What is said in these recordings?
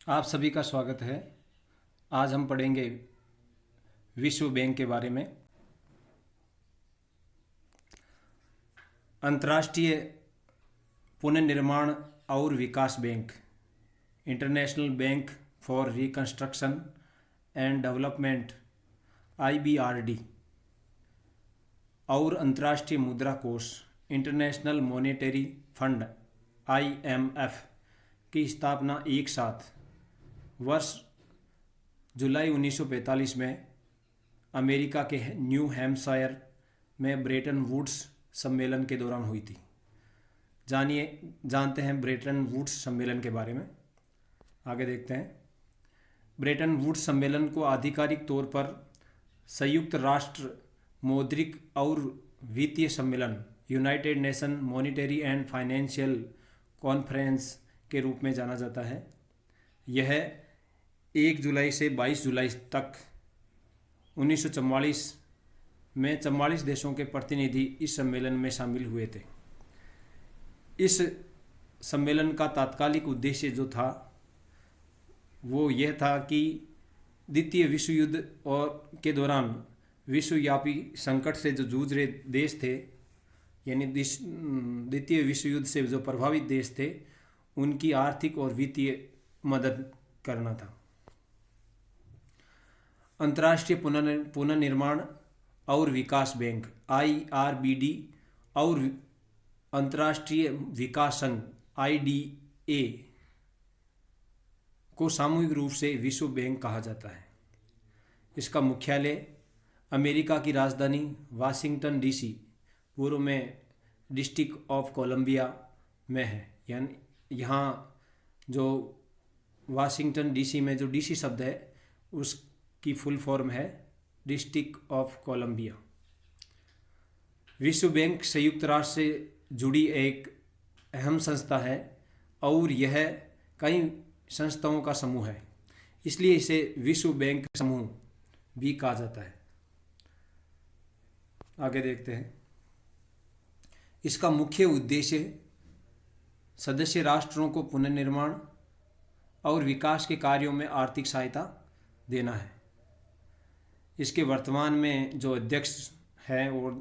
आप सभी का स्वागत है। आज हम पढ़ेंगे विश्व बैंक के बारे में। अंतर्राष्ट्रीय पुनर्निर्माण और विकास bank, international bank for reconstruction and development (IBRD) और अंतर्राष्ट्रीय मुद्रा कोष, इंटरनेशनल मॉनेटरी फंड (IMF) की स्थापना एक साथ वर्ष जुलाई 1945 में अमेरिका के न्यू हैम्पशायर में ब्रेटन वुड्स सम्मेलन के दौरान हुई थी। जानते हैं ब्रेटन वुड्स सम्मेलन के बारे में। आगे देखते हैं। ब्रेटन वुड्स सम्मेलन को आधिकारिक तौर पर संयुक्त राष्ट्र मौद्रिक और वित्तीय सम्मेलन United nation monetary and financial conference के रूप में जाना जाता है। यह 1 जुलाई से 22 जुलाई तक 1944 में 44 देशों के प्रतिनिधि इस सम्मेलन में शामिल हुए थे। इस सम्मेलन का तात्कालिक उद्देश्य जो था वो यह था कि द्वितीय विश्व युद्ध के दौरान विश्वव्यापी संकट से जो जूझ रहे देश थे, यानी द्वितीय विश्व युद्ध से जो प्रभावित देश थे, उनकी आर्थिक और वित्तीय मदद करना था। अंतर्राष्ट्रीय पुनर्निर्माण और विकास बैंक (IRBD) और अंतर्राष्ट्रीय विकास संघ (IDA) को सामूहिक रूप से विश्व बैंक कहा जाता है। इसका मुख्यालय अमेरिका की राजधानी वाशिंगटन DC, पूर्व में डिस्ट्रिक्ट ऑफ कोलंबिया में है। यानी यहाँ जो वाशिंगटन DC में जो DC शब्द है उसकी फुल फॉर्म है डिस्ट्रिक्ट ऑफ कोलंबिया। विश्व बैंक संयुक्त राष्ट्र से जुड़ी एक अहम संस्था है और यह कई संस्थाओं का समूह है, इसलिए इसे विश्व बैंक समूह भी कहा जाता है। आगे देखते हैं। इसका मुख्य उद्देश्य सदस्य राष्ट्रों को पुनर्निर्माण और विकास के कार्यों में आर्थिक सहायता देना है। इसके वर्तमान में जो अध्यक्ष है और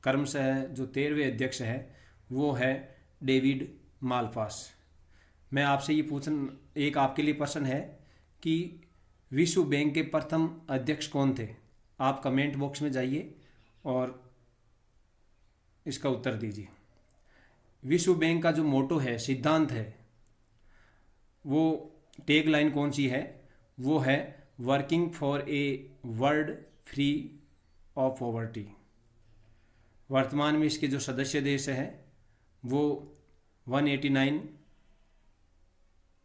क्रमशः जो 13वें अध्यक्ष है वो है डेविड मालपास। मैं आपसे ये एक आपके लिए प्रश्न है कि विश्व बैंक के प्रथम अध्यक्ष कौन थे? आप कमेंट बॉक्स में जाइए और इसका उत्तर दीजिए। विश्व बैंक का जो मोटो है, सिद्धांत है, वो टैग लाइन कौन सी है? वो है working for a world free of poverty. वर्तमान में इसके जो सदस्य देश हैं वो 189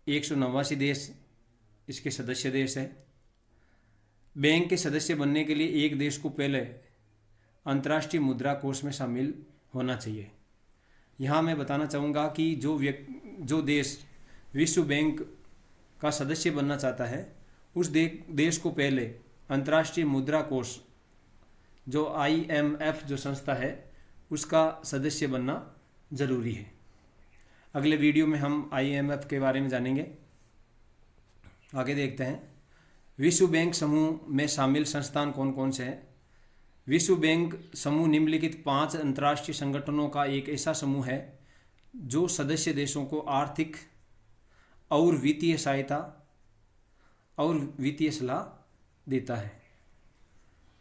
189 देश इसके सदस्य देश हैं। बैंक के सदस्य बनने के लिए एक देश को पहले अंतर्राष्ट्रीय मुद्रा कोष में शामिल होना चाहिए। यहाँ मैं बताना चाहूँगा कि जो देश विश्व बैंक का सदस्य बनना चाहता है उस देश को पहले अंतर्राष्ट्रीय मुद्रा कोष जो IMF जो संस्था है उसका सदस्य बनना ज़रूरी है। अगले वीडियो में हम IMF के बारे में जानेंगे। आगे देखते हैं। विश्व बैंक समूह में शामिल संस्थान कौन कौन से हैं? विश्व बैंक समूह निम्नलिखित 5 अंतर्राष्ट्रीय संगठनों का एक ऐसा समूह है जो सदस्य देशों को आर्थिक और वित्तीय सहायता और वित्तीय सलाह देता है।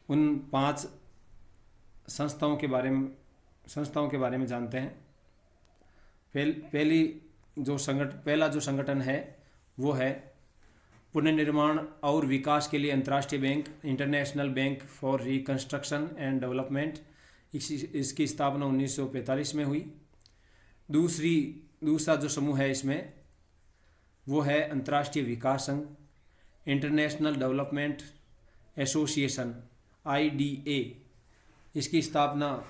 उन 5 संस्थाओं के बारे में जानते हैं। पहला जो संगठन है वो है पुनर्निर्माण और विकास के लिए अंतर्राष्ट्रीय bank, international bank for reconstruction and development. इसकी स्थापना 1945 में हुई। दूसरा जो समूह है इसमें वो है अंतर्राष्ट्रीय विकास संघ, इंटरनेशनल डेवलपमेंट एसोसिएशन (IDA). इसकी स्थापना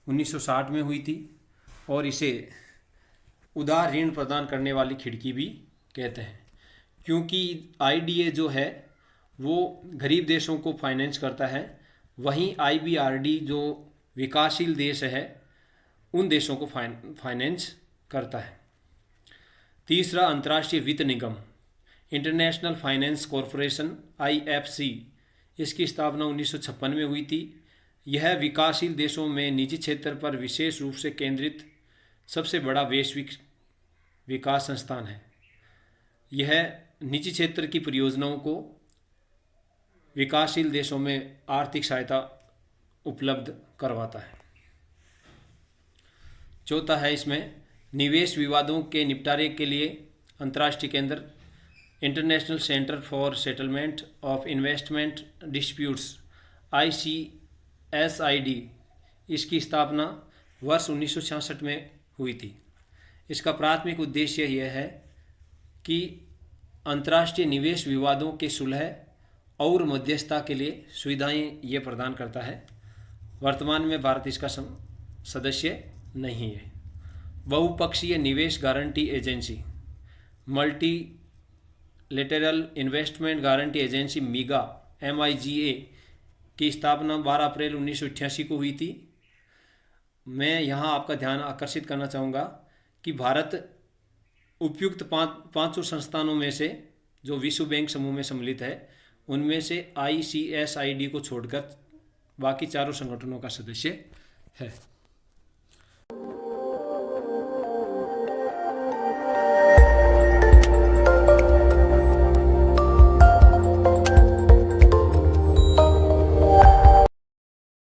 1960 में हुई थी और इसे उदार ऋण प्रदान करने वाली खिड़की भी कहते हैं, क्योंकि IDA जो है वो गरीब देशों को फाइनेंस करता है, वहीं IBRD जो विकासशील देश है उन देशों को फाइनेंस करता है। तीसरा, अंतर्राष्ट्रीय वित्त निगम, इंटरनेशनल फाइनेंस कॉरपोरेशन IFC, इसकी स्थापना 1956 में हुई थी। यह विकासशील देशों में निजी क्षेत्र पर विशेष रूप से केंद्रित सबसे बड़ा वैश्विक विकास संस्थान है। यह निजी क्षेत्र की परियोजनाओं को विकासशील देशों में आर्थिक सहायता उपलब्ध करवाता है। चौथा है इसमें निवेश विवादों के निपटारे के लिए अंतर्राष्ट्रीय केंद्र, international centre for settlement of investment disputes ICSID, इसकी स्थापना वर्ष 1966 में हुई थी। इसका प्राथमिक उद्देश्य यह है कि अंतर्राष्ट्रीय निवेश विवादों के सुलह और मध्यस्थता के लिए सुविधाएं ये प्रदान करता है। वर्तमान में भारत इसका सदस्य नहीं है। बहुपक्षीय निवेश guarantee agency, multilateral investment guarantee agency MIGA की स्थापना 12 अप्रैल 1988 को हुई थी। मैं यहाँ आपका ध्यान आकर्षित करना चाहूँगा कि भारत उपयुक्त पाँचों संस्थानों में से जो विश्व बैंक समूह में सम्मिलित है उनमें से ICSID को छोड़कर बाकी चारों संगठनों का सदस्य है।